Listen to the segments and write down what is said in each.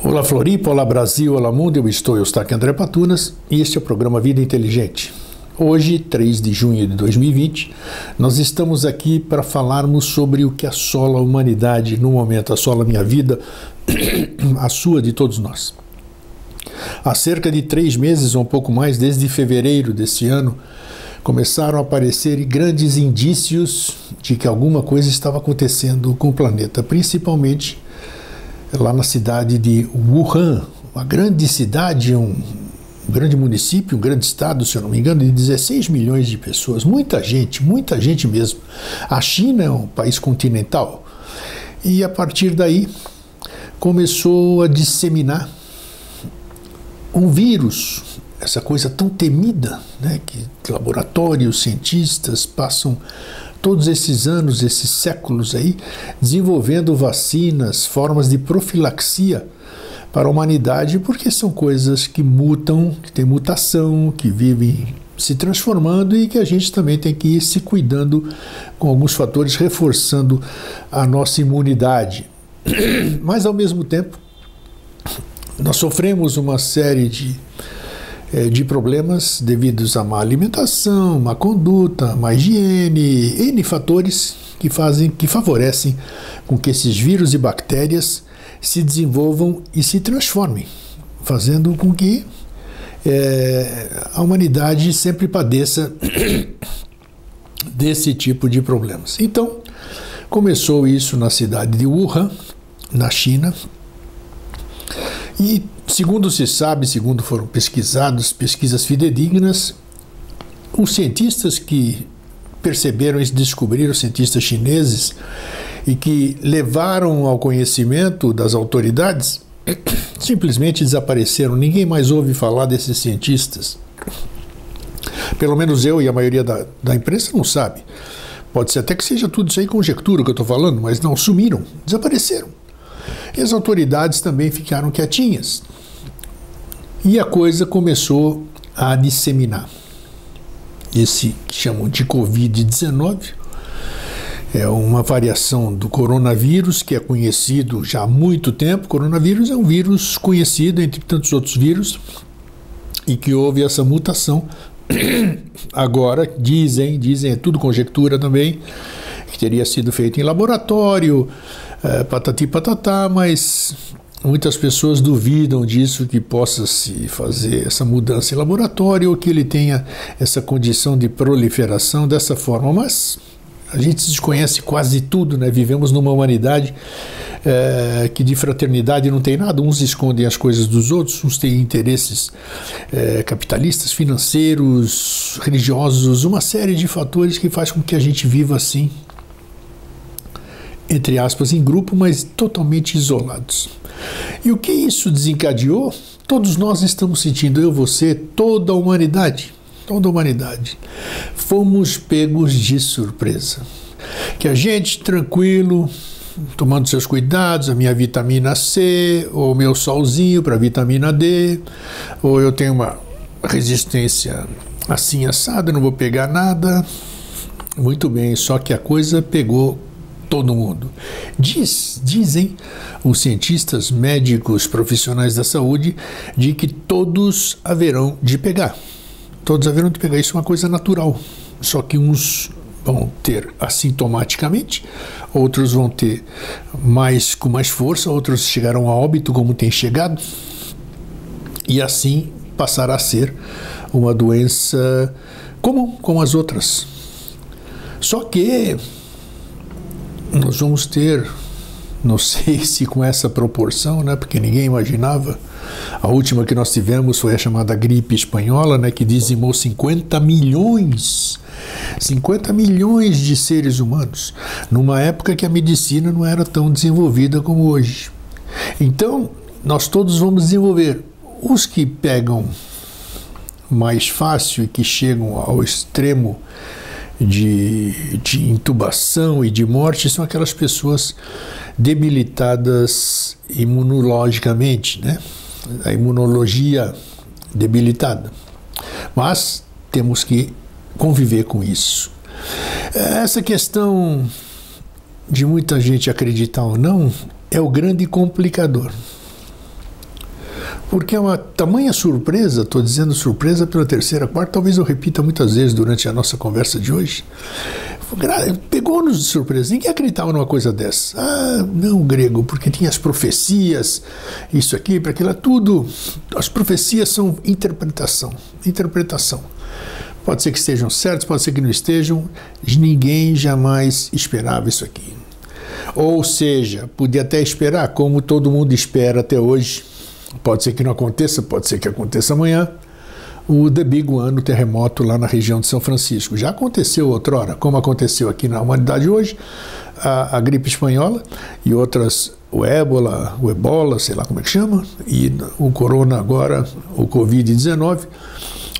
Olá Floripa, olá Brasil, olá mundo, eu estou Eustáquio André Patunas e este é o programa Vida Inteligente. Hoje, 3 de junho de 2020, nós estamos aqui para falarmos sobre o que assola a humanidade no momento, assola a minha vida, a sua, de todos nós. Há cerca de 3 meses ou um pouco mais, desde fevereiro deste ano, começaram a aparecer grandes indícios de que alguma coisa estava acontecendo com o planeta, principalmente lá na cidade de Wuhan, uma grande cidade, um grande município, um grande estado, se eu não me engano, de 16 milhões de pessoas, muita gente mesmo. A China é um país continental e a partir daí começou a disseminar um vírus, essa coisa tão temida, né, que laboratórios, cientistas passam todos esses anos, esses séculos aí, desenvolvendo vacinas, formas de profilaxia para a humanidade, porque são coisas que mutam, que têm mutação, que vivem se transformando e que a gente também tem que ir se cuidando com alguns fatores, reforçando a nossa imunidade. Mas, ao mesmo tempo, nós sofremos uma série de problemas devidos a má alimentação, má conduta, má higiene, N fatores que favorecem com que esses vírus e bactérias se desenvolvam e se transformem, fazendo com que a humanidade sempre padeça desse tipo de problemas. Então, começou isso na cidade de Wuhan, na China, e segundo se sabe, segundo foram pesquisas fidedignas, os cientistas que perceberam e descobriram, cientistas chineses, e que levaram ao conhecimento das autoridades, simplesmente desapareceram. Ninguém mais ouve falar desses cientistas. Pelo menos eu e a maioria da imprensa não sabe. Pode ser até que seja tudo isso aí conjectura que eu estou falando, mas não, sumiram, desapareceram. E as autoridades também ficaram quietinhas. E a coisa começou a disseminar. Esse que chamam de Covid-19 é uma variação do coronavírus, que é conhecido já há muito tempo. O coronavírus é um vírus conhecido entre tantos outros vírus e que houve essa mutação. Agora dizem, é tudo conjectura também, que teria sido feito em laboratório, patati patatá, mas muitas pessoas duvidam disso, que possa se fazer essa mudança em laboratório ou que ele tenha essa condição de proliferação dessa forma, mas a gente desconhece quase tudo, né? Vivemos numa humanidade que de fraternidade não tem nada, uns escondem as coisas dos outros, uns têm interesses capitalistas, financeiros, religiosos, uma série de fatores que faz com que a gente viva assim, entre aspas, em grupo, mas totalmente isolados. E o que isso desencadeou? Todos nós estamos sentindo, eu, você, toda a humanidade, fomos pegos de surpresa. Que a gente, tranquilo, tomando seus cuidados, a minha vitamina C, ou meu solzinho para vitamina D, ou eu tenho uma resistência assim assada, não vou pegar nada. Muito bem, só que a coisa pegou todo mundo. Dizem os cientistas, médicos, profissionais da saúde, de que todos haverão de pegar. Todos haverão de pegar. Isso é uma coisa natural. Só que uns vão ter assintomaticamente, outros vão ter com mais força, outros chegarão a óbito, como tem chegado, e assim passará a ser uma doença comum, como as outras. Só que nós vamos ter, não sei se com essa proporção, né, porque ninguém imaginava. A última que nós tivemos foi a chamada gripe espanhola, né, que dizimou 50 milhões de seres humanos, numa época que a medicina não era tão desenvolvida como hoje. Então, nós todos vamos desenvolver. Os que pegam mais fácil e que chegam ao extremo de intubação e de morte são aquelas pessoas debilitadas imunologicamente, né? A imunologia debilitada. Mas temos que conviver com isso. Essa questão de muita gente acreditar ou não é o grande complicador. Porque é uma tamanha surpresa, estou dizendo surpresa pela terceira, quarta, talvez eu repita muitas vezes durante a nossa conversa de hoje. Pegou-nos de surpresa, ninguém acreditava numa coisa dessa. Ah, não, grego, porque tinha as profecias, isso aqui, para aquilo, tudo. As profecias são interpretação. Pode ser que estejam certas, pode ser que não estejam, ninguém jamais esperava isso aqui. Ou seja, podia até esperar, como todo mundo espera até hoje. Pode ser que não aconteça, pode ser que aconteça amanhã. O The Big One, o terremoto lá na região de São Francisco. Já aconteceu outrora, como aconteceu aqui na humanidade hoje, a gripe espanhola e outras, o ebola, sei lá como é que chama, e o corona agora, o Covid-19.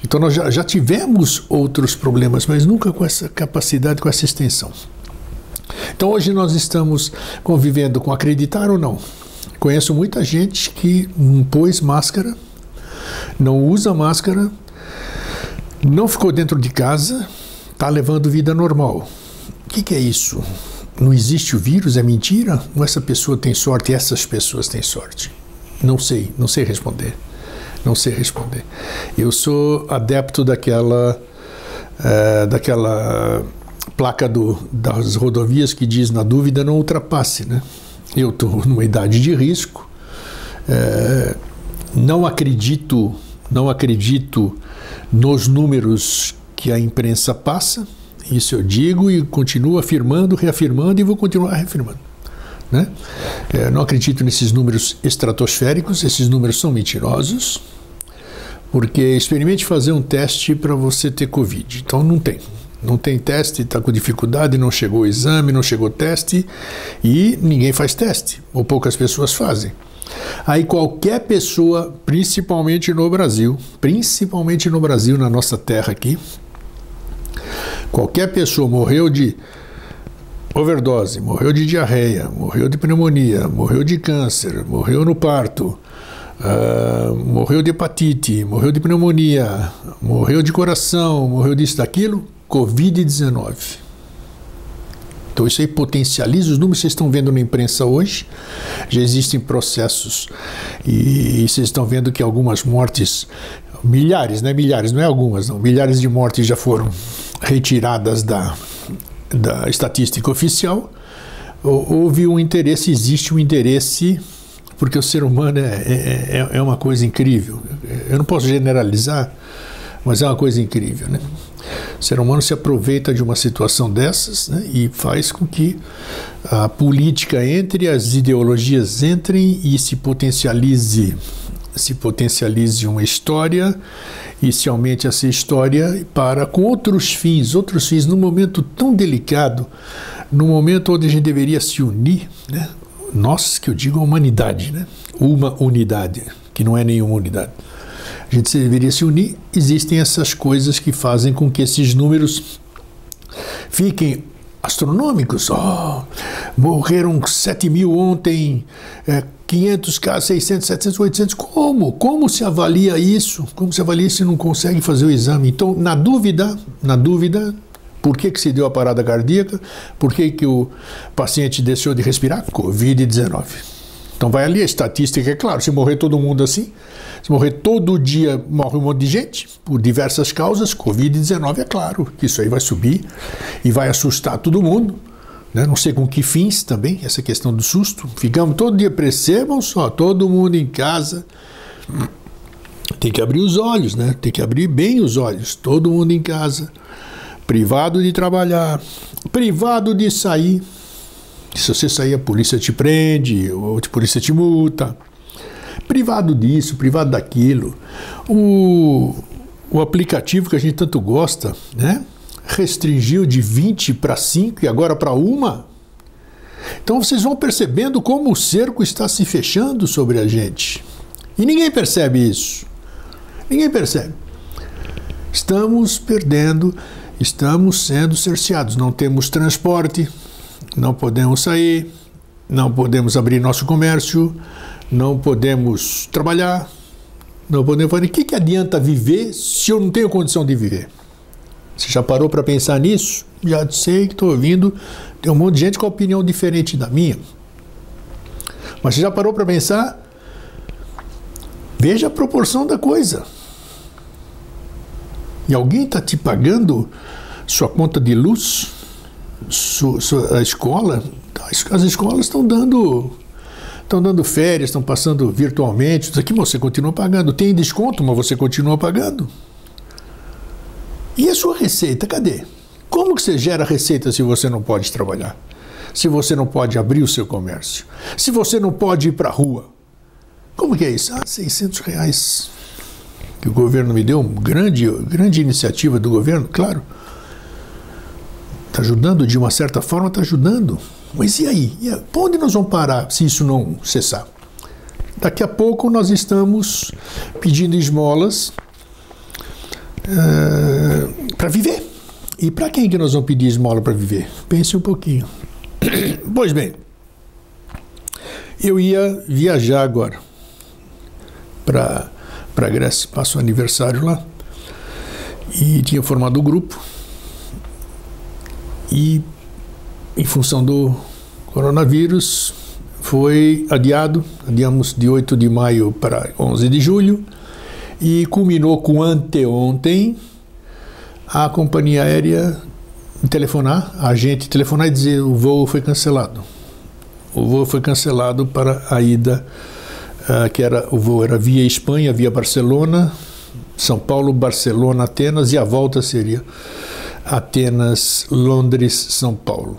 Então nós já tivemos outros problemas, mas nunca com essa capacidade, com essa extensão. Então hoje nós estamos convivendo com acreditar ou não. Conheço muita gente que não pôs máscara, não usa máscara, não ficou dentro de casa, está levando vida normal. O que é isso? Não existe o vírus? É mentira? Ou essa pessoa tem sorte e essas pessoas têm sorte? Não sei responder. Não sei responder. Eu sou adepto daquela placa das rodovias que diz, na dúvida, não ultrapasse, né? Eu estou numa idade de risco, não acredito nos números que a imprensa passa, isso eu digo e continuo afirmando, reafirmando e vou continuar reafirmando, né? Não acredito nesses números estratosféricos, esses números são mentirosos, porque experimente fazer um teste para você ter Covid, então não tem teste, está com dificuldade, não chegou o exame, não chegou o teste e ninguém faz teste, ou poucas pessoas fazem. Aí qualquer pessoa, principalmente no Brasil, na nossa terra aqui, qualquer pessoa morreu de overdose, morreu de diarreia, morreu de pneumonia, morreu de câncer, morreu no parto, morreu de hepatite, morreu de pneumonia, morreu de coração, morreu disso, daquilo, Covid-19. Então isso aí potencializa os números que vocês estão vendo na imprensa hoje. Já existem processos e vocês estão vendo que algumas mortes, milhares, não é algumas, não, milhares de mortes já foram retiradas da estatística oficial. Houve um interesse, existe um interesse, porque o ser humano é uma coisa incrível. Eu não posso generalizar, mas é uma coisa incrível, né? O ser humano se aproveita de uma situação dessas, né, e faz com que a política entre, as ideologias entrem e se potencialize uma história e se aumente essa história com outros fins num momento tão delicado, num momento onde a gente deveria se unir, né? Nós, que eu digo a humanidade, né? Uma unidade, que não é nenhuma unidade. A gente deveria se unir. Existem essas coisas que fazem com que esses números fiquem astronômicos. Morreram 7 mil ontem, 500 casos, 600, 700, 800. Como se avalia isso? Como se avalia se não consegue fazer o exame? Então, na dúvida, por que se deu a parada cardíaca? Por que o paciente deixou de respirar? Covid-19. Então vai ali a estatística, é claro, se morrer todo mundo assim, se morrer todo dia, morre um monte de gente, por diversas causas, Covid-19, é claro que isso aí vai subir e vai assustar todo mundo, né? Não sei com que fins também, essa questão do susto. Ficamos todo dia, percebam só, todo mundo em casa, tem que abrir os olhos, né? Tem que abrir bem os olhos, todo mundo em casa, privado de trabalhar, privado de sair. Se você sair, a polícia te prende, ou a polícia te multa. Privado disso, privado daquilo. O aplicativo que a gente tanto gosta, né? Restringiu de 20 para 5 e agora para 1. Então vocês vão percebendo como o cerco está se fechando sobre a gente. E ninguém percebe isso. Ninguém percebe. Estamos perdendo, estamos sendo cerceados. Não temos transporte, não podemos sair, não podemos abrir nosso comércio, não podemos trabalhar, não podemos fazer. O que adianta viver se eu não tenho condição de viver? Você já parou para pensar nisso? Já sei que estou ouvindo, tem um monte de gente com opinião diferente da minha. Mas você já parou para pensar? Veja a proporção da coisa. E alguém está te pagando sua conta de luz, a escola. As escolas estão dando férias, estão passando virtualmente. Isso aqui você continua pagando. Tem desconto, mas você continua pagando. E a sua receita, cadê? Como que você gera receita se você não pode trabalhar? Se você não pode abrir o seu comércio? Se você não pode ir para a rua? Como que é isso? R$600 que o governo me deu, grande iniciativa do governo, claro. Está ajudando, de uma certa forma está ajudando. Mas e aí? Para onde nós vamos parar se isso não cessar? Daqui a pouco nós estamos pedindo esmolas para viver. E para quem que nós vamos pedir esmola para viver? Pense um pouquinho. Pois bem, eu ia viajar agora para a Grécia, passo o aniversário lá, e tinha formado o grupo, e em função do coronavírus foi adiamos de 8 de maio para 11 de julho, e culminou com anteontem a companhia aérea telefonar, a agente telefonar e dizer o voo foi cancelado. O voo foi cancelado para a ida, o voo era via Espanha, via Barcelona, São Paulo, Barcelona, Atenas, e a volta seria Atenas, Londres, São Paulo.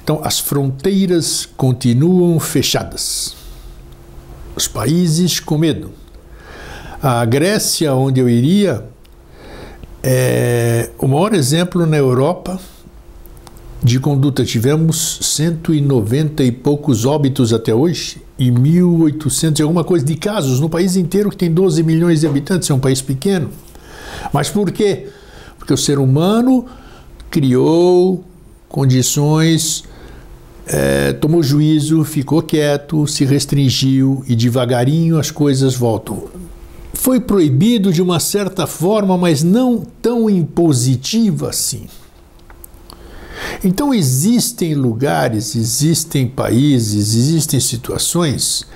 Então, as fronteiras continuam fechadas. Os países com medo. A Grécia, onde eu iria, é o maior exemplo na Europa de conduta. Tivemos 190 e poucos óbitos até hoje e 1.800 e alguma coisa de casos no país inteiro, que tem 12 milhões de habitantes, é um país pequeno. Mas por quê? Porque o ser humano criou condições, tomou juízo, ficou quieto, se restringiu e devagarinho as coisas voltam. Foi proibido de uma certa forma, mas não tão impositiva assim. Então existem lugares, existem países, existem situações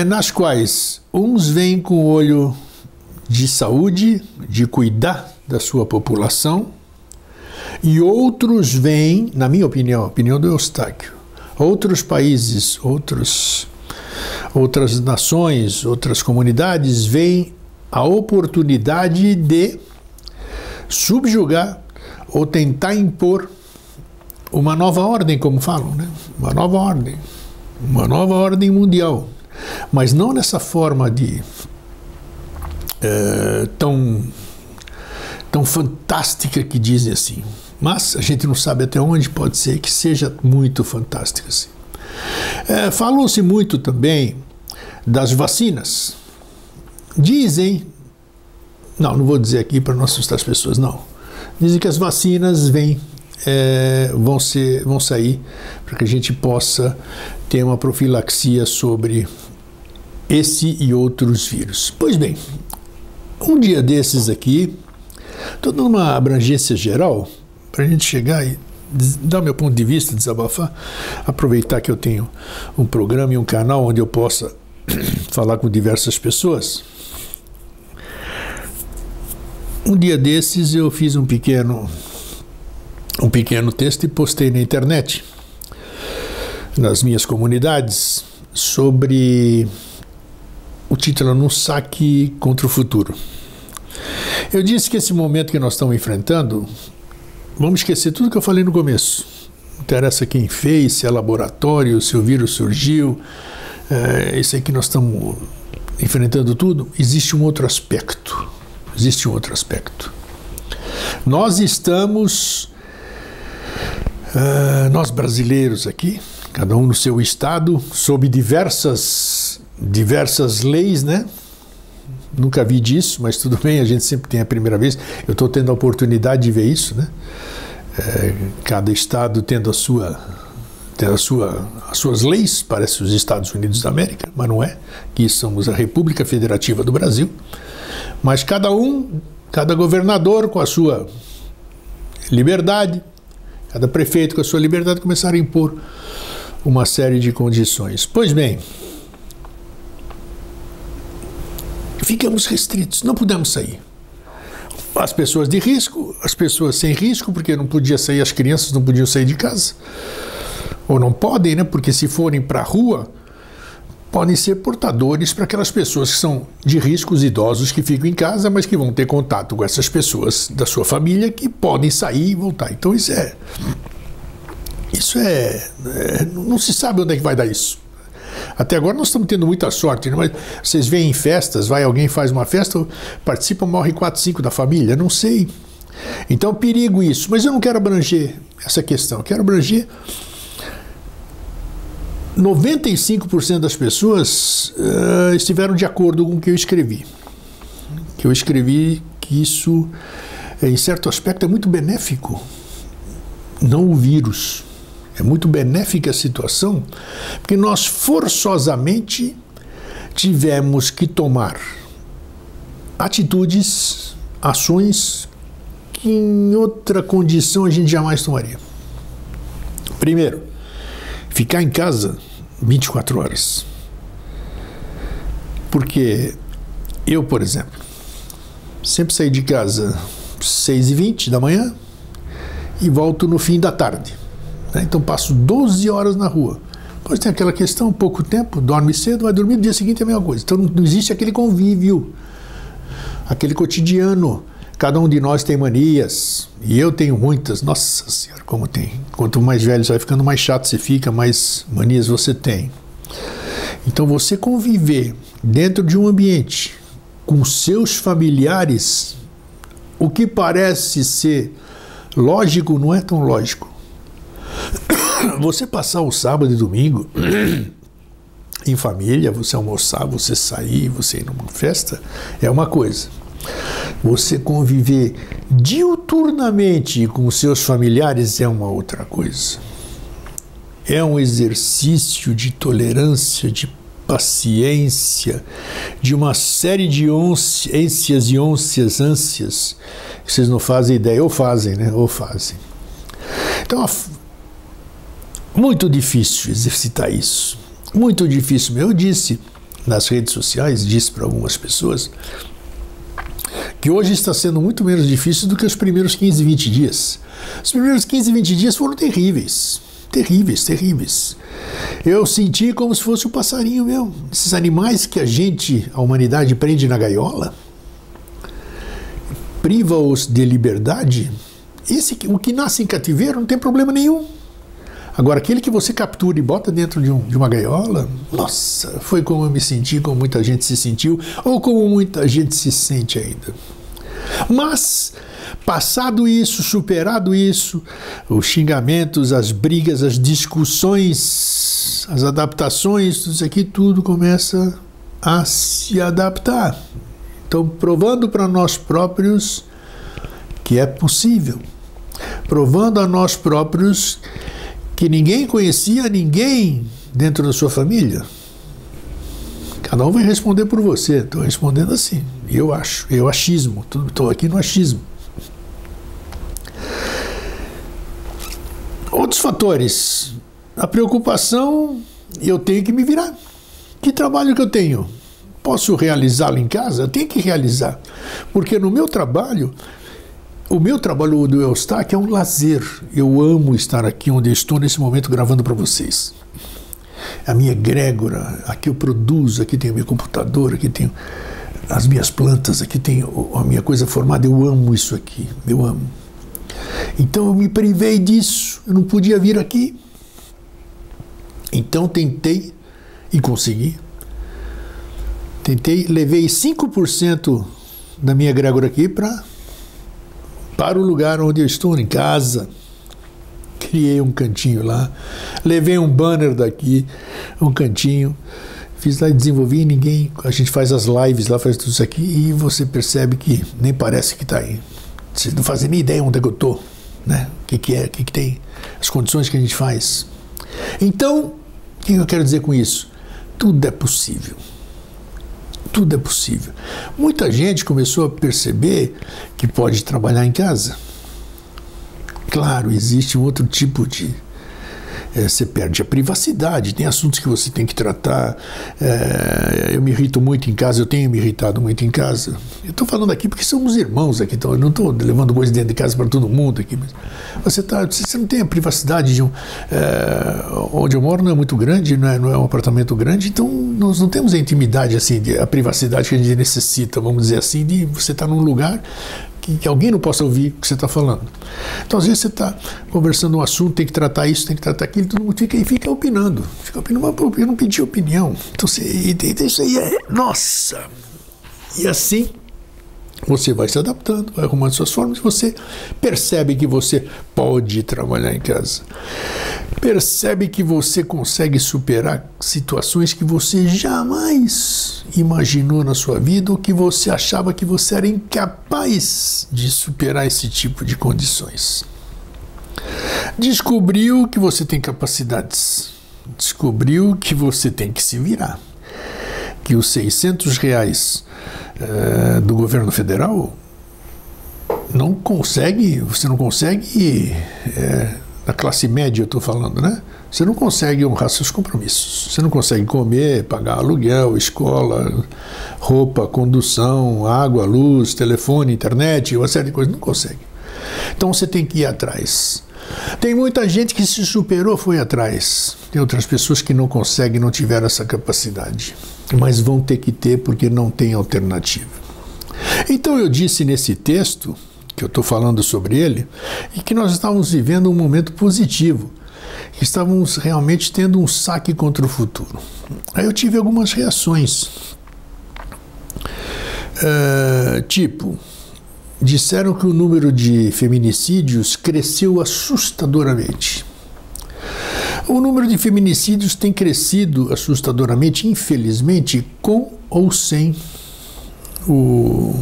nas quais uns vêm com o olho de saúde, de cuidar da sua população, e outros vêm, na minha opinião, a opinião do Eustáquio, outros países, outras nações, outras comunidades veem a oportunidade de subjugar ou tentar impor uma nova ordem, como falam, né? Uma nova ordem mundial, mas não nessa forma de tão fantástica que dizem assim. Mas a gente não sabe até onde, pode ser que seja muito fantástica assim. Falou-se muito também das vacinas. Dizem, não vou dizer aqui para não assustar as pessoas, não. Dizem que as vacinas vão sair para que a gente possa ter uma profilaxia sobre esse e outros vírus. Pois bem, um dia desses aqui, estou dando uma abrangência geral para a gente chegar e dar meu ponto de vista, desabafar, aproveitar que eu tenho um programa e um canal onde eu possa falar com diversas pessoas. Um dia desses eu fiz um pequeno texto e postei na internet, nas minhas comunidades, sobre o título "Num saque contra o futuro". Eu disse que esse momento que nós estamos enfrentando, vamos esquecer tudo que eu falei no começo. Não interessa quem fez, se é laboratório, se o vírus surgiu, isso aí que nós estamos enfrentando tudo. Existe um outro aspecto. Nós estamos, nós brasileiros aqui, cada um no seu estado, sob diversas leis, né? Nunca vi disso, mas tudo bem, a gente sempre tem a primeira vez. Eu estou tendo a oportunidade de ver isso, né? Cada estado tendo as suas leis, parece os Estados Unidos da América, mas não é. Aqui somos a República Federativa do Brasil. Mas cada governador com a sua liberdade, cada prefeito com a sua liberdade, começaram a impor uma série de condições. Pois bem, ficamos restritos, não pudemos sair. As pessoas de risco, as pessoas sem risco, porque não podia sair, as crianças não podiam sair de casa. Ou não podem, né? Porque se forem para a rua, podem ser portadores para aquelas pessoas que são de risco, os idosos que ficam em casa, mas que vão ter contato com essas pessoas da sua família que podem sair e voltar. Então isso é não se sabe onde é que vai dar isso. Até agora nós estamos tendo muita sorte, né? Mas vocês veem em festas, alguém faz uma festa, participa, morre 4, 5 da família, não sei. Então perigo isso, mas eu não quero abranger essa questão, eu quero abranger 95% das pessoas estiveram de acordo com o que eu escrevi. Que eu escrevi que isso, em certo aspecto, é muito benéfico. Não o vírus. É muito benéfica a situação, porque nós forçosamente tivemos que tomar atitudes, ações que em outra condição a gente jamais tomaria. Primeiro, ficar em casa 24 horas. Porque eu, por exemplo, sempre saí de casa 6h20 da manhã e volto no fim da tarde. Então passo 12 horas na rua. Depois tem aquela questão, pouco tempo, dorme cedo, vai dormir, no dia seguinte é a mesma coisa. Então não existe aquele convívio, aquele cotidiano. Cada um de nós tem manias, e eu tenho muitas. Nossa Senhora, como tem. Quanto mais velho você vai ficando, mais chato você fica, mais manias você tem. Então você conviver dentro de um ambiente com seus familiares, o que parece ser lógico não é tão lógico. Você passar o sábado e domingo em família, você almoçar, você sair, você ir numa festa, é uma coisa. Você conviver diuturnamente com seus familiares é uma outra coisa. É um exercício de tolerância, de paciência, de uma série de ânsias e ânsias, que vocês não fazem ideia, ou fazem, né? Ou fazem. Então, muito difícil exercitar isso. Muito difícil. Eu disse nas redes sociais, disse para algumas pessoas, que hoje está sendo muito menos difícil do que os primeiros 15, 20 dias. Os primeiros 15, 20 dias foram terríveis. Terríveis, terríveis. Eu senti como se fosse um passarinho meu. Esses animais que a humanidade prende na gaiola, priva-os de liberdade. O que nasce em cativeiro não tem problema nenhum. Agora, aquele que você captura e bota dentro de uma gaiola, nossa, foi como eu me senti, como muita gente se sentiu, ou como muita gente se sente ainda. Mas, passado isso, superado isso, os xingamentos, as brigas, as discussões, as adaptações, tudo isso aqui, tudo começa a se adaptar. Então, provando para nós próprios que é possível. Provando a nós próprios que ninguém conhecia ninguém dentro da sua família. Cada um vai responder por você. Estou respondendo assim. Eu acho. Eu achismo. Estou aqui no achismo. Outros fatores. A preocupação, eu tenho que me virar. Que trabalho que eu tenho? Posso realizá-lo em casa? Eu tenho que realizar. Porque no meu trabalho, o meu trabalho do Eustáquio é um lazer. Eu amo estar aqui onde eu estou nesse momento gravando para vocês. A minha egrégora, aqui eu produzo, aqui tenho meu computador, aqui tenho as minhas plantas, aqui tenho a minha coisa formada. Eu amo isso aqui, eu amo. Então eu me privei disso, eu não podia vir aqui. Então tentei e consegui. Levei 5% da minha egrégora aqui para o lugar onde eu estou, em casa. Criei um cantinho lá, levei um banner daqui, um cantinho, fiz lá e desenvolvi, a gente faz as lives lá, faz tudo isso aqui e você percebe que nem parece que está aí. Você não faz nem ideia onde é que eu estou, né? O que tem, as condições que a gente faz. Então, o que eu quero dizer com isso? Tudo é possível. Tudo é possível. Muita gente começou a perceber que pode trabalhar em casa. Claro, existe um outro tipo você perde a privacidade, tem assuntos que você tem que tratar. Eu me irrito muito em casa, eu tenho me irritado muito em casa. Eu estou falando aqui porque somos irmãos aqui, então eu não estou levando coisa dentro de casa para todo mundo aqui, mas você não tem a privacidade de onde eu moro não é muito grande, não é um apartamento grande, então nós não temos a intimidade, assim, a privacidade que a gente necessita, vamos dizer assim, de você estar num lugar que alguém não possa ouvir o que você está falando. Então, às vezes, você está conversando um assunto, tem que tratar isso, tem que tratar aquilo, todo mundo fica opinando. Fica opinando, mas eu não pedi opinião. Então, isso aí nossa! E assim, você vai se adaptando, vai arrumando suas formas, você percebe que você pode trabalhar em casa. Percebe que você consegue superar situações que você jamais imaginou na sua vida ou que você achava que você era incapaz de superar esse tipo de condições. Descobriu que você tem capacidades. Descobriu que você tem que se virar. Que os R$600 do governo federal você não consegue... Da classe média eu estou falando, né? Você não consegue honrar seus compromissos. Você não consegue comer, pagar aluguel, escola, roupa, condução, água, luz, telefone, internet, uma série de coisas. Não consegue. Então você tem que ir atrás. Tem muita gente que se superou, foi atrás. Tem outras pessoas que não conseguem, não tiveram essa capacidade. Mas vão ter que ter porque não tem alternativa. Então eu disse nesse texto, que eu estou falando sobre ele, e que nós estávamos vivendo um momento positivo, que estávamos realmente tendo um saque contra o futuro. Aí eu tive algumas reações, disseram que o número de feminicídios cresceu assustadoramente. O número de feminicídios tem crescido assustadoramente, infelizmente, com ou sem o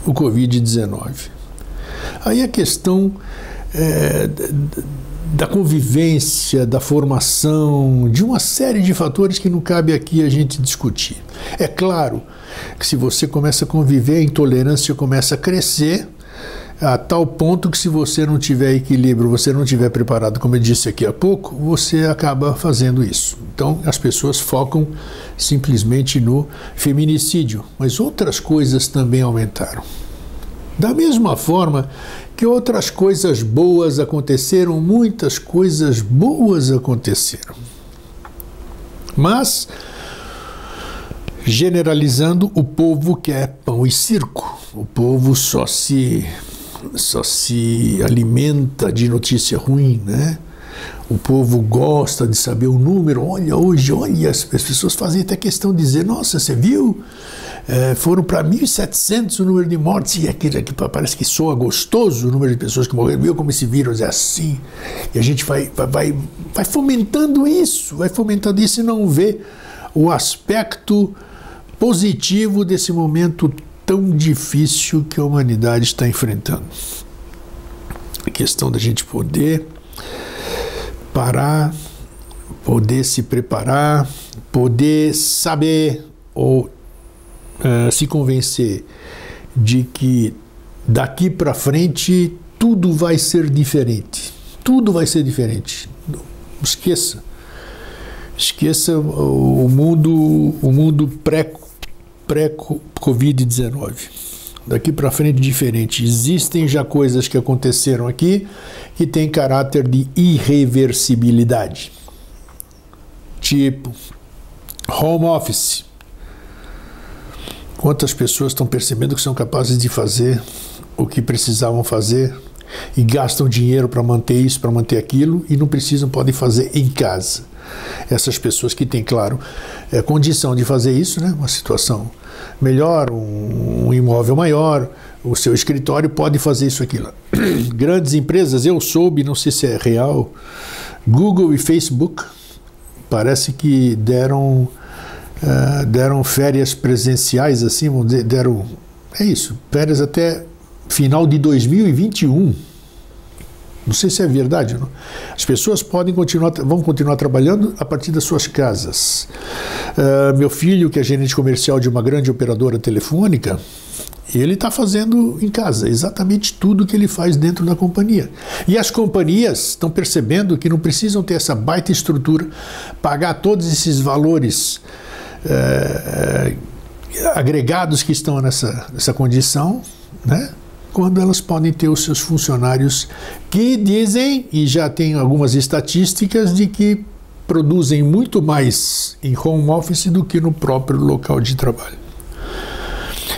Covid-19. Aí a questão da convivência, da formação, de uma série de fatores que não cabe aqui a gente discutir. É claro que se você começa a conviver, a intolerância começa a crescer a tal ponto que se você não tiver equilíbrio, você não tiver preparado, como eu disse aqui há pouco, você acaba fazendo isso. Então as pessoas focam simplesmente no feminicídio, mas outras coisas também aumentaram. Da mesma forma que outras coisas boas aconteceram, muitas coisas boas aconteceram. Mas, generalizando, o povo quer pão e circo. O povo só se alimenta de notícia ruim, né? O povo gosta de saber o número. Olha, as pessoas fazem até questão de dizer, nossa, você viu? Foram para 1.700 o número de mortes, e aquilo aqui parece que soa gostoso o número de pessoas que morreram. Viu como esse vírus é assim? E a gente vai fomentando isso, e não vê o aspecto positivo desse momento tão difícil que a humanidade está enfrentando. A questão da gente poder parar, poder se preparar, poder saber ou se convencer de que daqui para frente tudo vai ser diferente. Tudo vai ser diferente. Esqueça o mundo pré-Covid-19. Daqui para frente diferente. Existem já coisas que aconteceram aqui que têm caráter de irreversibilidade. Tipo, home office. Quantas pessoas estão percebendo que são capazes de fazer o que precisavam fazer e gastam dinheiro para manter isso, para manter aquilo, e não precisam, podem fazer em casa. Essas pessoas que têm, claro, condição de fazer isso, né? Uma situação melhor, um imóvel maior, o seu escritório pode fazer isso, aquilo. Grandes empresas, eu soube, não sei se é real, Google e Facebook, parece que deram férias presenciais, assim, vamos dizer, férias até final de 2021. Não sei se é verdade ou não. As pessoas vão continuar trabalhando a partir das suas casas. Meu filho, que é gerente comercial de uma grande operadora telefônica, E ele está fazendo em casa exatamente tudo que ele faz dentro da companhia. E as companhias estão percebendo que não precisam ter essa baita estrutura, pagar todos esses valores agregados que estão nessa condição, né? Quando elas podem ter os seus funcionários que dizem, e já tem algumas estatísticas, de que produzem muito mais em home office do que no próprio local de trabalho.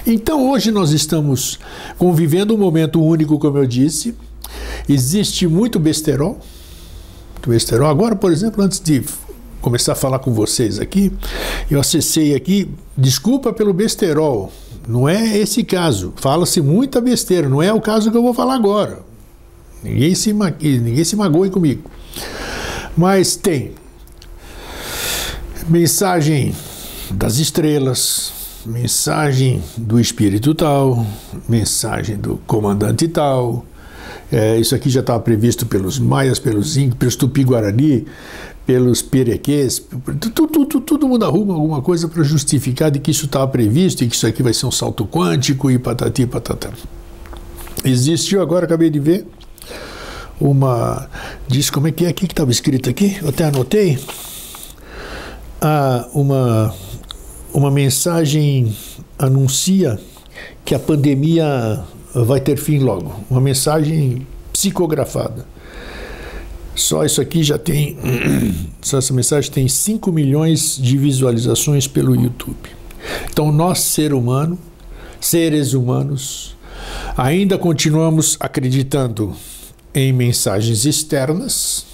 Então hoje nós estamos convivendo um momento único, como eu disse. Existe muito besterol. Agora, por exemplo, antes de começar a falar com vocês aqui, eu acessei aqui, desculpa pelo besterol, não é esse caso, fala-se muita besteira, não é o caso que eu vou falar agora. Ninguém se magoe comigo. Mas tem mensagem das estrelas, mensagem do espírito tal, mensagem do comandante tal. Isso aqui já estava previsto pelos maias, pelos incas, pelos tupi-guarani, pelos perequês. Todo mundo arruma alguma coisa para justificar de que isso estava previsto e que isso aqui vai ser um salto quântico e patati e patatá. Existiu agora, acabei de ver, diz como é que estava escrito aqui, eu até anotei, uma mensagem anuncia que a pandemia vai ter fim logo, uma mensagem psicografada. Só isso aqui já tem, só essa mensagem tem 5 milhões de visualizações pelo YouTube. Então nós, seres humanos, ainda continuamos acreditando em mensagens externas,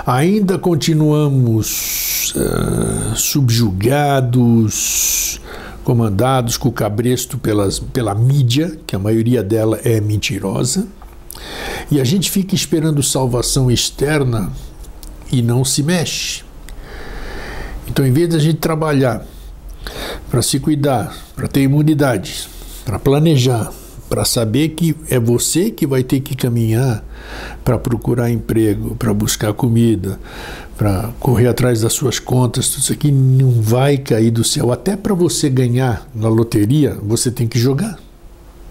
ainda continuamos subjugados, comandados com o cabresto pela mídia, que a maioria dela é mentirosa, e a gente fica esperando salvação externa e não se mexe. Então, em vez de a gente trabalhar para se cuidar, para ter imunidade, para planejar, para saber que é você que vai ter que caminhar para procurar emprego, para buscar comida, para correr atrás das suas contas, tudo isso aqui não vai cair do céu. Até para você ganhar na loteria, você tem que jogar.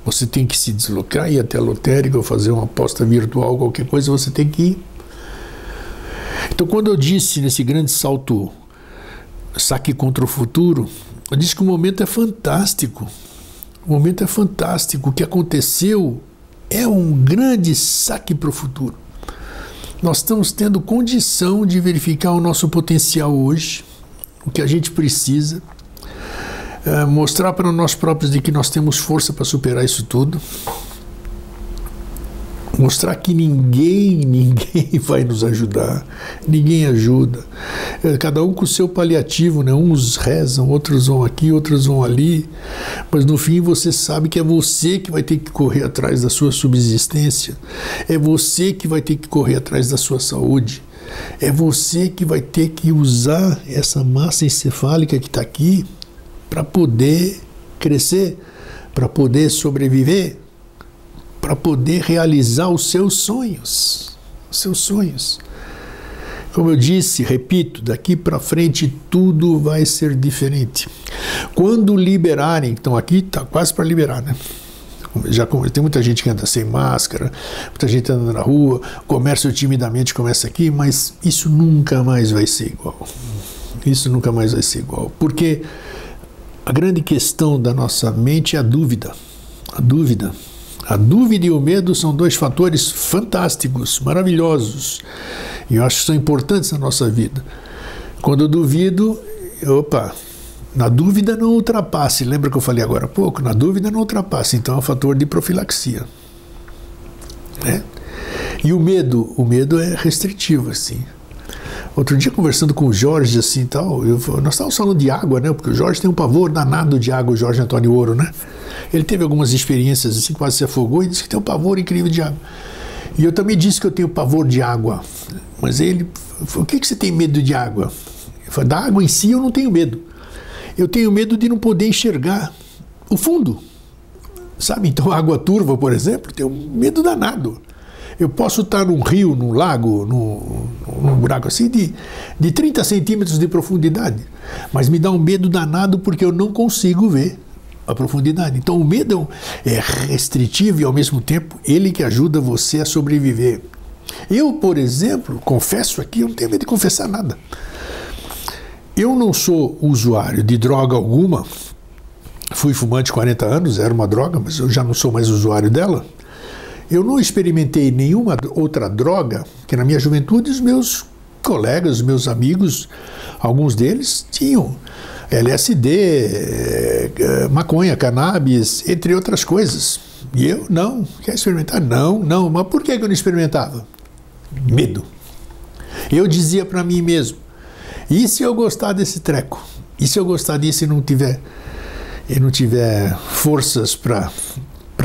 Você tem que se deslocar, ir até a lotérica ou fazer uma aposta virtual, qualquer coisa, você tem que ir. Então, quando eu disse nesse grande salto, saque contra o futuro, eu disse que o momento é fantástico. O momento é fantástico. O que aconteceu é um grande saque para o futuro. Nós estamos tendo condição de verificar o nosso potencial hoje, o que a gente precisa, mostrar para nós próprios de que nós temos força para superar isso tudo, mostrar que ninguém vai nos ajudar, ninguém ajuda, cada um com o seu paliativo, né? Uns rezam, outros vão aqui, outros vão ali, mas no fim você sabe que é você que vai ter que correr atrás da sua subsistência, é você que vai ter que correr atrás da sua saúde, é você que vai ter que usar essa massa encefálica que está aqui para poder crescer, para poder sobreviver, para poder realizar os seus sonhos. Como eu disse, repito, daqui para frente tudo vai ser diferente. Quando liberarem, então aqui está quase para liberar, né? Tem muita gente que anda sem máscara, muita gente andando na rua, o comércio timidamente começa aqui, mas isso nunca mais vai ser igual. Isso nunca mais vai ser igual, porque a grande questão da nossa mente é a dúvida. A dúvida e o medo são dois fatores fantásticos, maravilhosos. E eu acho que são importantes na nossa vida. Quando eu duvido, na dúvida não ultrapasse. Lembra que eu falei agora há pouco? Na dúvida não ultrapasse. Então é um fator de profilaxia. Né? E o medo é restritivo, assim. Outro dia, conversando com o Jorge, assim, tal, nós estávamos falando de água, né? Porque o Jorge tem um pavor danado de água, o Jorge Antônio Ouro, né? Ele teve algumas experiências, assim, quase se afogou e disse que tem um pavor incrível de água. E eu também disse que eu tenho pavor de água. Mas ele falou, o que você tem medo de água? Eu falei, da água em si eu não tenho medo. Eu tenho medo de não poder enxergar o fundo. Sabe? Então, a água turva, por exemplo, tenho medo danado. Eu posso estar num rio, num lago, num buraco assim de 30 centímetros de profundidade, mas me dá um medo danado porque eu não consigo ver a profundidade. Então o medo é restritivo e ao mesmo tempo ele que ajuda você a sobreviver. Eu, por exemplo, confesso aqui, eu não tenho medo de confessar nada. Eu não sou usuário de droga alguma. Fui fumante 40 anos, era uma droga, mas eu já não sou mais usuário dela. Eu não experimentei nenhuma outra droga, que na minha juventude os meus colegas, os meus amigos, alguns deles tinham LSD, maconha, cannabis, entre outras coisas. E eu não. Quer experimentar? Não. Mas por que eu não experimentava? Medo. Eu dizia para mim mesmo, e se eu gostar desse treco? E se eu gostar disso e não tiver forças para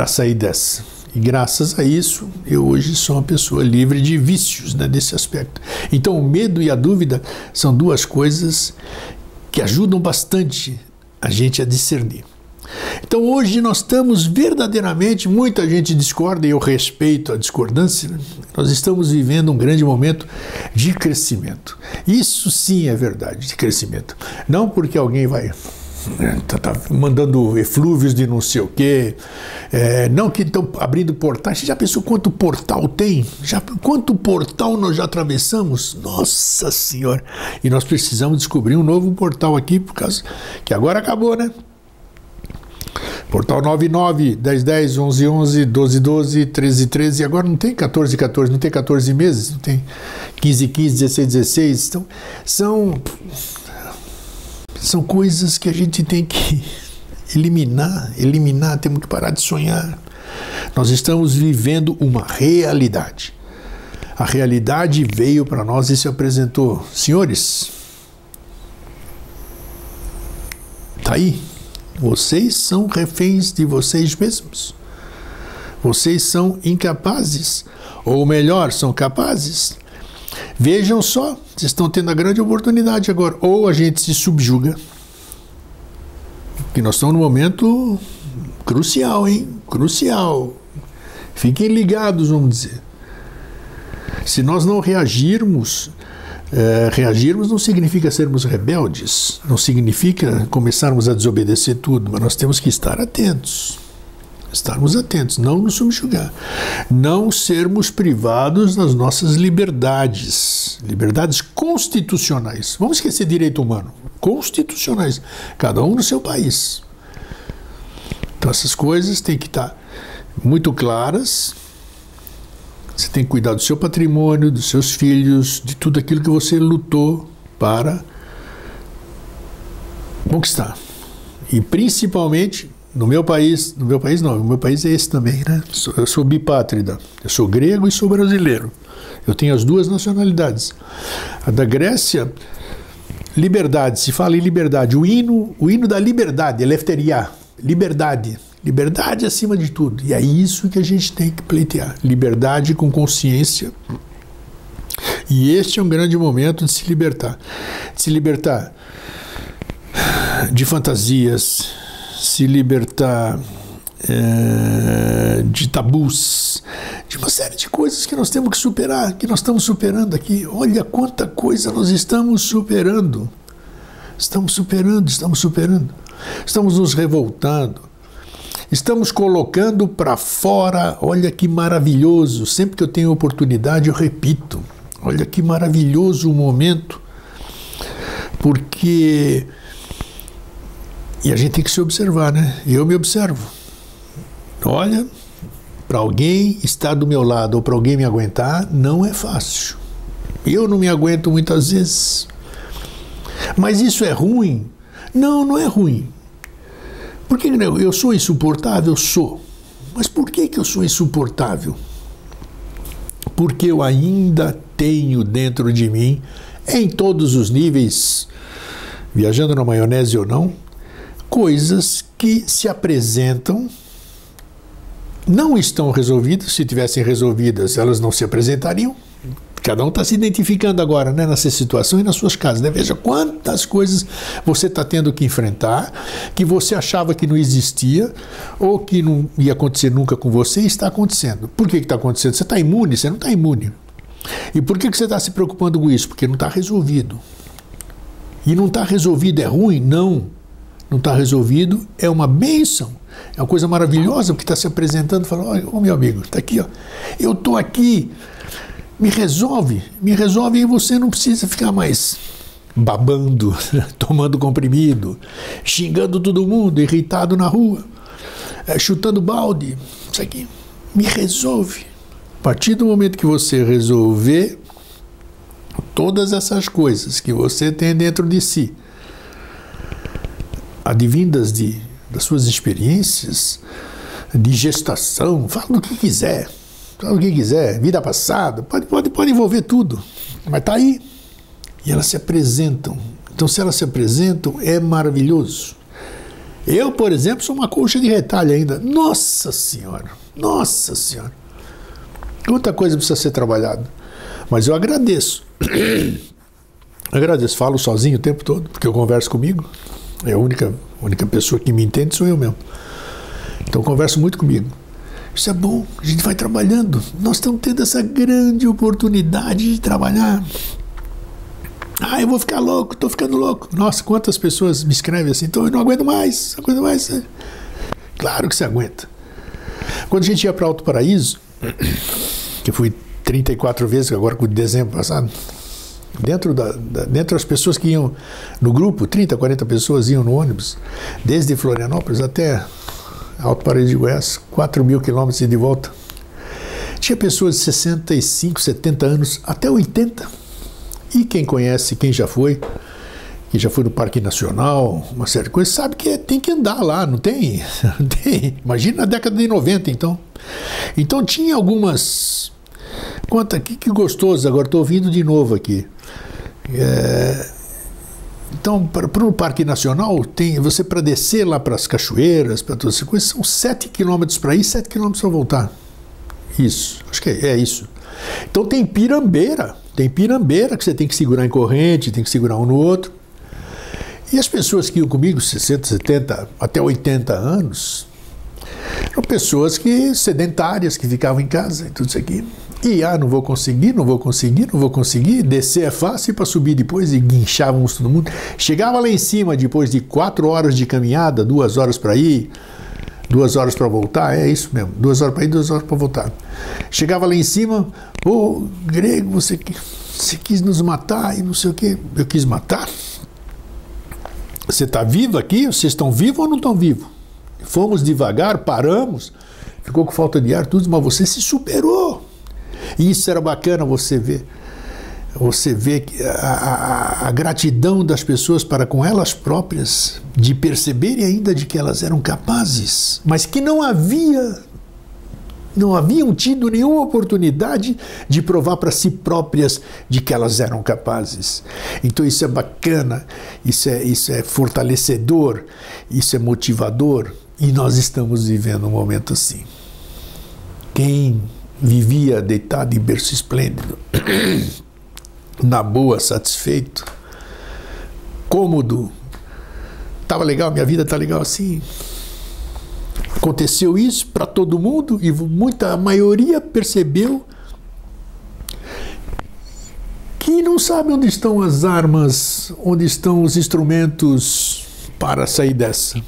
sair dessa? E graças a isso, eu hoje sou uma pessoa livre de vícios, né, desse aspecto. Então o medo e a dúvida são duas coisas que ajudam bastante a gente a discernir. Então hoje nós estamos verdadeiramente, muita gente discorda e eu respeito a discordância, né? Nós estamos vivendo um grande momento de crescimento. Isso sim é verdade, de crescimento. Não porque alguém vai tá mandando eflúvios de não sei o quê, não que estão abrindo portais. Você já pensou quanto portal tem? Quanto portal nós já atravessamos? Nossa Senhora! E nós precisamos descobrir um novo portal aqui, por causa que agora acabou, né? Portal 99, 1010, 1111, 1212, 1313, agora não tem 1414, não tem 14 meses, não tem 1515, 1616. Então, são coisas que a gente tem que eliminar, temos que parar de sonhar. Nós estamos vivendo uma realidade. A realidade veio para nós e se apresentou. Senhores, está aí. Vocês são reféns de vocês mesmos. Vocês são incapazes, ou melhor, são capazes. Vejam só, vocês estão tendo a grande oportunidade agora. Ou a gente se subjuga, que nós estamos num momento crucial, hein? Crucial. Fiquem ligados, vamos dizer. Se nós não reagirmos, reagirmos não significa sermos rebeldes, não significa começarmos a desobedecer tudo, mas nós temos que estar atentos. Estarmos atentos, não nos subjugar, não sermos privados das nossas liberdades constitucionais. Vamos esquecer direito humano, constitucionais, cada um no seu país. Então essas coisas têm que estar muito claras. Você tem que cuidar do seu patrimônio, dos seus filhos, de tudo aquilo que você lutou para conquistar. E principalmente no meu país é esse também, né? Eu sou bipátrida, eu sou grego e sou brasileiro. Eu tenho as duas nacionalidades. A da Grécia, liberdade, se fala em liberdade. O hino da liberdade, eleftheria, liberdade. Liberdade acima de tudo. E é isso que a gente tem que pleitear. Liberdade com consciência. E este é um grande momento de se libertar. De se libertar de fantasias, se libertar de tabus, de uma série de coisas que nós temos que superar, que nós estamos superando aqui. Olha quanta coisa nós estamos superando. Estamos superando. Estamos nos revoltando. Estamos colocando para fora, olha que maravilhoso, sempre que eu tenho oportunidade eu repito, olha que maravilhoso o momento, porque, e a gente tem que se observar, né? Eu me observo, olha, para alguém estar do meu lado ou para alguém me aguentar, não é fácil, eu não me aguento muitas vezes, mas isso é ruim? Não, não é ruim. Por que eu sou insuportável? Sou. Mas por que eu sou insuportável? Porque eu ainda tenho dentro de mim, em todos os níveis, viajando na maionese ou não, coisas que se apresentam, não estão resolvidas. Se tivessem resolvidas, elas não se apresentariam. Cada um está se identificando agora, né, nessa situação e nas suas casas, né? Veja quantas coisas você está tendo que enfrentar, que você achava que não existia, ou que não ia acontecer nunca com você, e está acontecendo. Por que está acontecendo? Você está imune? Você não está imune. E por que você está se preocupando com isso? Porque não está resolvido. E não está resolvido é ruim? Não. não está resolvido, é uma bênção. É uma coisa maravilhosa, porque está se apresentando e fala, olha, meu amigo, está aqui, ó, eu estou aqui, me resolve e você não precisa ficar mais babando, tomando comprimido, xingando todo mundo, irritado na rua, chutando balde, isso aqui, me resolve. A partir do momento que você resolver todas essas coisas que você tem dentro de si, advindas das suas experiências de gestação, fala o que quiser, vida passada, pode envolver tudo, mas está aí. E elas se apresentam. Então, se elas se apresentam, é maravilhoso. Eu, por exemplo, sou uma coxa de retalho ainda. Nossa Senhora! Nossa Senhora! Quanta coisa precisa ser trabalhada. Mas eu agradeço. Agradeço. Falo sozinho o tempo todo, porque eu converso comigo. É a única pessoa que me entende sou eu mesmo. Então, eu converso muito comigo. Isso é bom. A gente vai trabalhando. Nós estamos tendo essa grande oportunidade de trabalhar. Ah, eu vou ficar louco, estou ficando louco. Nossa, quantas pessoas me escrevem assim, então eu não aguento mais, não aguento mais. Claro que você aguenta. Quando a gente ia para Alto Paraíso, que eu fui 34 vezes, agora com o dezembro passado, dentro das pessoas que iam no grupo, 30, 40 pessoas iam no ônibus, desde Florianópolis até Alto Paraíso de Goiás, 4.000 quilômetros de volta. Tinha pessoas de 65, 70 anos, até 80. E quem conhece, quem já foi no Parque Nacional, uma série de coisas, sabe que tem que andar lá, não tem? Imagina na década de 90, então. Então tinha algumas... Conta, que gostoso, agora estou ouvindo de novo aqui. Então, para o Parque Nacional, você para descer lá para as cachoeiras, para todas essas coisas, são 7 quilômetros para ir, 7 quilômetros para voltar. Isso, acho que é isso. Então tem pirambeira que você tem que segurar em corrente, tem que segurar um no outro. E as pessoas que iam comigo, 60, 70, até 80 anos, eram pessoas sedentárias, que ficavam em casa e tudo isso aqui. E, não vou conseguir, descer é fácil, para subir depois, e guinchávamos todo mundo. Chegava lá em cima, depois de 4 horas de caminhada, 2 horas para ir, 2 horas para voltar, é isso mesmo, 2 horas para ir, 2 horas para voltar. Chegava lá em cima, grego, você quis nos matar e não sei o quê. Eu quis matar? Você está vivo aqui? Vocês estão vivos ou não estão vivos? Fomos devagar, paramos, ficou com falta de ar, tudo, mas você se superou. E isso era bacana você ver. Você vê a gratidão das pessoas para com elas próprias, de perceberem ainda de que elas eram capazes, mas que não haviam tido nenhuma oportunidade de provar para si próprias de que elas eram capazes. Então isso é bacana, isso é fortalecedor, isso é motivador, e nós estamos vivendo um momento assim. Quem vivia deitado em berço esplêndido, na boa, satisfeito, cômodo, estava legal, minha vida está legal assim. Aconteceu isso para todo mundo e a maioria percebeu que não sabe onde estão as armas, onde estão os instrumentos para sair dessa.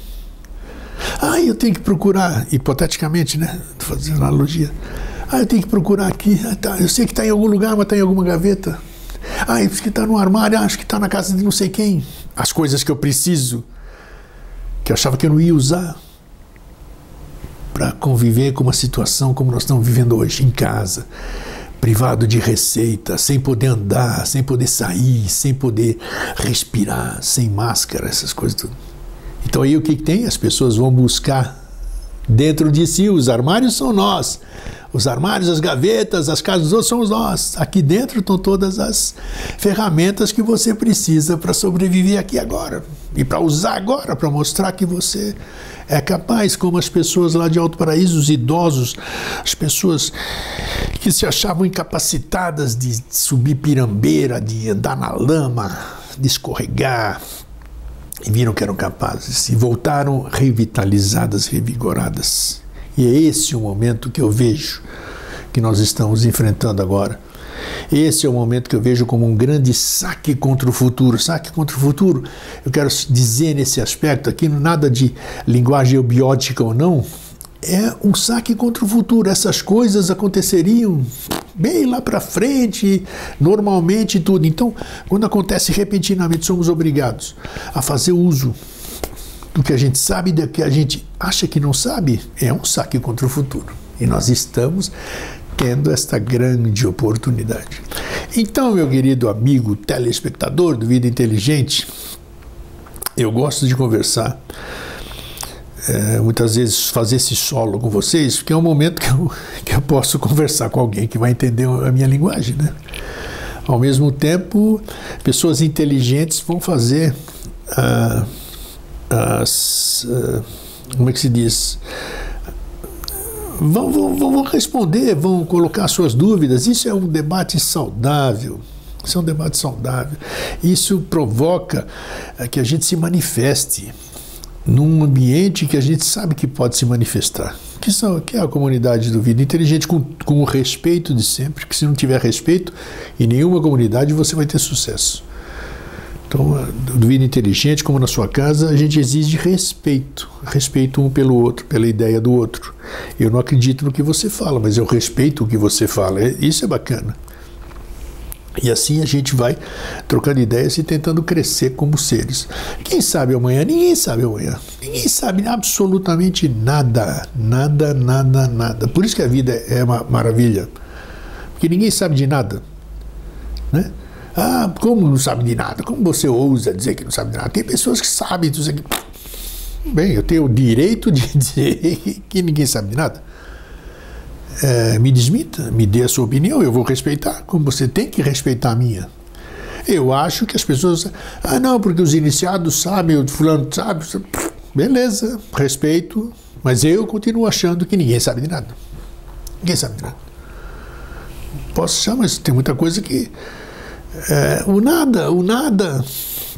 Eu tenho que procurar, hipoteticamente, né? Estou fazendo analogia. Eu tenho que procurar aqui. Eu sei que está em algum lugar, mas está em alguma gaveta. Isso que está no armário, acho que está na casa de não sei quem. As coisas que eu preciso, que eu achava que eu não ia usar, para conviver com uma situação como nós estamos vivendo hoje, em casa, privado de receita, sem poder andar, sem poder sair, sem poder respirar, sem máscara, essas coisas tudo. Então aí o que tem? As pessoas vão buscar dentro de si, os armários são nós. Os armários, as gavetas, as casas dos outros somos nós. Aqui dentro estão todas as ferramentas que você precisa para sobreviver aqui agora. E para usar agora, para mostrar que você é capaz, como as pessoas lá de Alto Paraíso, os idosos, as pessoas que se achavam incapacitadas de subir pirambeira, de andar na lama, de escorregar, e viram que eram capazes e voltaram revitalizadas, revigoradas. E é esse o momento que eu vejo que nós estamos enfrentando agora. Esse é o momento que eu vejo como um grande saque contra o futuro. Saque contra o futuro, eu quero dizer nesse aspecto aqui, nada de linguagem eubiótica ou não, é um saque contra o futuro. Essas coisas aconteceriam bem lá para frente, normalmente tudo. Então, quando acontece repentinamente, somos obrigados a fazer uso do que a gente sabe e do que a gente acha que não sabe, é um saque contra o futuro. E nós estamos tendo esta grande oportunidade. Então, meu querido amigo telespectador do Vida Inteligente, eu gosto de conversar, muitas vezes fazer esse solo com vocês, porque é um momento que eu posso conversar com alguém que vai entender a minha linguagem, né? Ao mesmo tempo, pessoas inteligentes vão fazer como é que se diz? Vão responder, vão colocar suas dúvidas. Isso é um debate saudável. Isso é um debate saudável. Isso provoca que a gente se manifeste num ambiente que a gente sabe que pode se manifestar, que é a comunidade do Vida Inteligente, com o respeito de sempre, que se não tiver respeito em nenhuma comunidade você vai ter sucesso. Então, do Vida Inteligente, como na sua casa, a gente exige respeito um pelo outro, pela ideia do outro. Eu não acredito no que você fala, mas eu respeito o que você fala, isso é bacana. E assim a gente vai trocando ideias e tentando crescer como seres. Quem sabe amanhã? Ninguém sabe amanhã. Ninguém sabe absolutamente nada. Nada, nada, nada. Por isso que a vida é uma maravilha. Porque ninguém sabe de nada. Né? Ah, como não sabe de nada? Como você ousa dizer que não sabe de nada? Tem pessoas que sabem dizer que... Bem, eu tenho o direito de dizer que ninguém sabe de nada. Me desmita, me dê a sua opinião, eu vou respeitar, como você tem que respeitar a minha. Eu acho que as pessoas... Ah, não, porque os iniciados sabem, o fulano sabe. Beleza, respeito, mas eu continuo achando que ninguém sabe de nada. Ninguém sabe de nada. Posso achar, mas tem muita coisa que... o nada...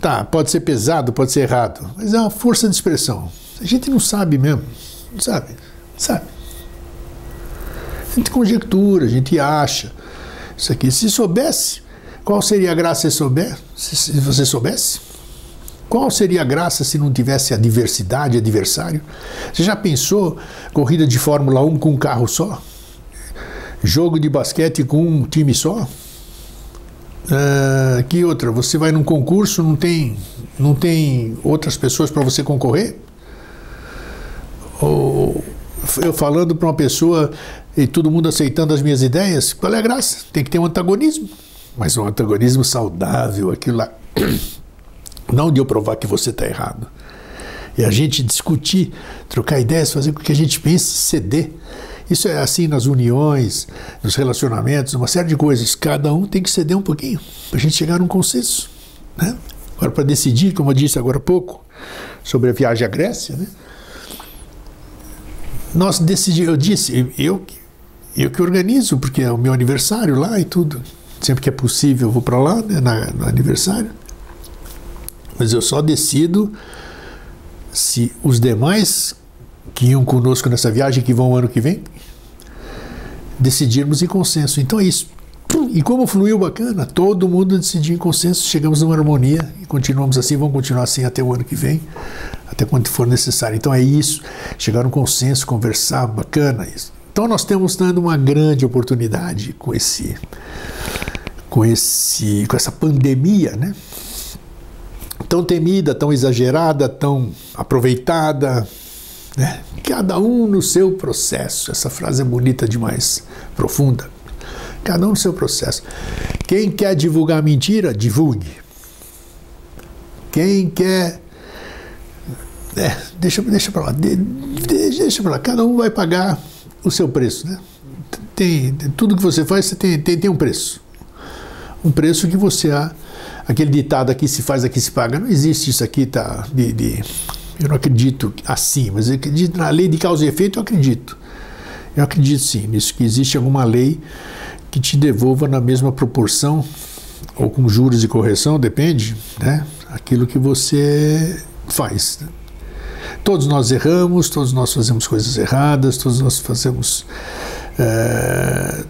Tá, pode ser pesado, pode ser errado, mas é uma força de expressão. A gente não sabe mesmo, não sabe. A gente conjectura, a gente acha isso aqui. Se soubesse, qual seria a graça se souber? Se você soubesse? Qual seria a graça se não tivesse adversidade, adversário? Você já pensou corrida de Fórmula 1 com um carro só? Jogo de basquete com um time só? Que outra? Você vai num concurso, não tem outras pessoas para você concorrer? Ou eu falando para uma pessoa e todo mundo aceitando as minhas ideias, qual é a graça? Tem que ter um antagonismo, mas um antagonismo saudável, aquilo lá, não de eu provar que você está errado. E a gente discutir, trocar ideias, fazer com que a gente pense, ceder. Isso é assim nas uniões, nos relacionamentos, uma série de coisas. Cada um tem que ceder um pouquinho para a gente chegar num consenso, né? Agora, para decidir, como eu disse agora há pouco, sobre a viagem à Grécia, né? Nós decidimos, eu disse, eu que organizo, porque é o meu aniversário lá e tudo. Sempre que é possível eu vou para lá, né, no aniversário. Mas eu só decido se os demais que iam conosco nessa viagem, que vão ano que vem, decidirmos em consenso. Então é isso. E como fluiu bacana, todo mundo decidiu em consenso, chegamos numa harmonia e continuamos assim, vamos continuar assim até o ano que vem, até quando for necessário. Então é isso, chegar num consenso, conversar, bacana isso. Então nós estamos dando uma grande oportunidade com essa pandemia, né? Tão temida, tão exagerada, tão aproveitada, né? Cada um no seu processo. Essa frase é bonita demais, profunda. Cada um no seu processo. Quem quer divulgar mentira, divulgue. Quem quer... deixa para lá. Deixa para lá. Cada um vai pagar o seu preço, né? Tudo que você faz, você tem um preço. Um preço que você... Aquele ditado aqui se faz, aqui se paga. Não existe isso aqui, tá? Eu não acredito assim, mas eu acredito na lei de causa e efeito, eu acredito. Eu acredito sim, nisso que existe alguma lei que te devolva na mesma proporção, ou com juros e correção, depende, né? Aquilo que você faz. Todos nós erramos, todos nós fazemos coisas erradas, todos nós fazemos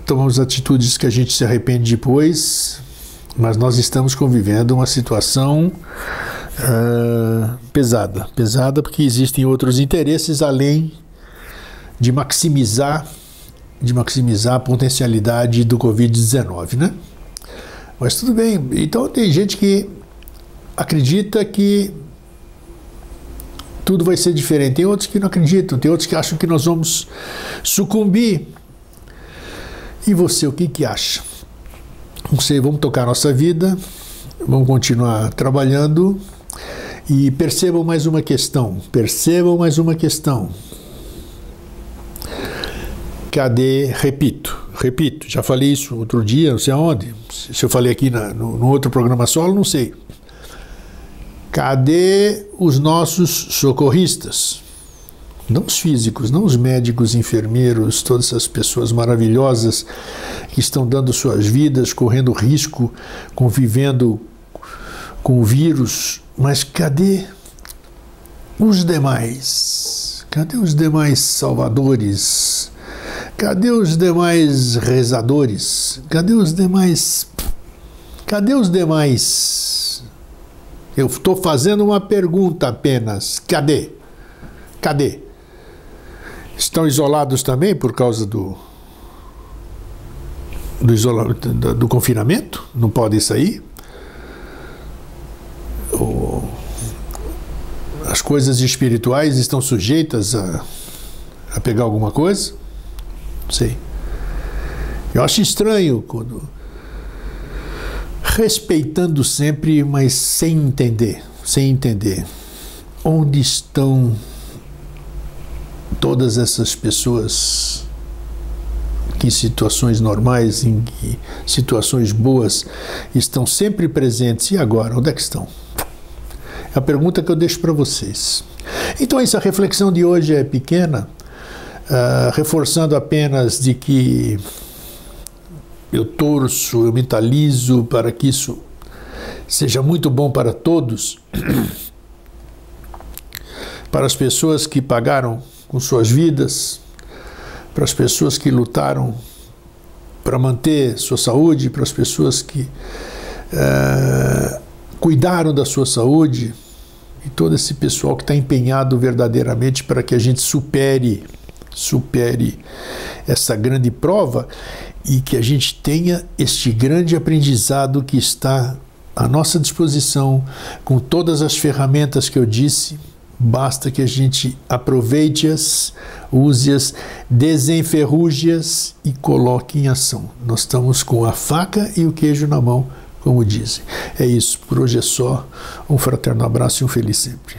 tomamos atitudes que a gente se arrepende depois, mas nós estamos convivendo uma situação pesada porque existem outros interesses além de maximizar a potencialidade do Covid-19, né? Mas tudo bem. Então tem gente que acredita que tudo vai ser diferente. Tem outros que não acreditam, tem outros que acham que nós vamos sucumbir. E você, o que acha? Não sei, vamos tocar a nossa vida, vamos continuar trabalhando e percebam mais uma questão. Cadê? Repito, já falei isso outro dia, não sei aonde. Se eu falei aqui no outro programa solo, não sei. Cadê os nossos socorristas? Não os físicos, não os médicos, enfermeiros, todas essas pessoas maravilhosas que estão dando suas vidas, correndo risco, convivendo com o vírus. Mas cadê os demais? Cadê os demais salvadores? Cadê os demais rezadores? Cadê os demais? Eu estou fazendo uma pergunta apenas. Cadê? Estão isolados também por causa do isolamento, do confinamento? Não podem sair? As coisas espirituais estão sujeitas a pegar alguma coisa? Não sei. Eu acho estranho quando... Respeitando sempre, mas sem entender. Onde estão todas essas pessoas que em situações normais, em situações boas, estão sempre presentes? E agora, onde é que estão? É a pergunta que eu deixo para vocês. Então, essa reflexão de hoje é pequena, reforçando apenas de que eu torço, eu mentalizo para que isso seja muito bom para todos, para as pessoas que pagaram com suas vidas, para as pessoas que lutaram para manter sua saúde, para as pessoas que cuidaram da sua saúde, e todo esse pessoal que está empenhado verdadeiramente para que a gente supere essa grande prova e que a gente tenha este grande aprendizado que está à nossa disposição, com todas as ferramentas que eu disse. Basta que a gente aproveite-as, use-as, desenferruje-as e coloque em ação. Nós estamos com a faca e o queijo na mão, como dizem. É isso, por hoje é só. Um fraterno abraço e um feliz sempre.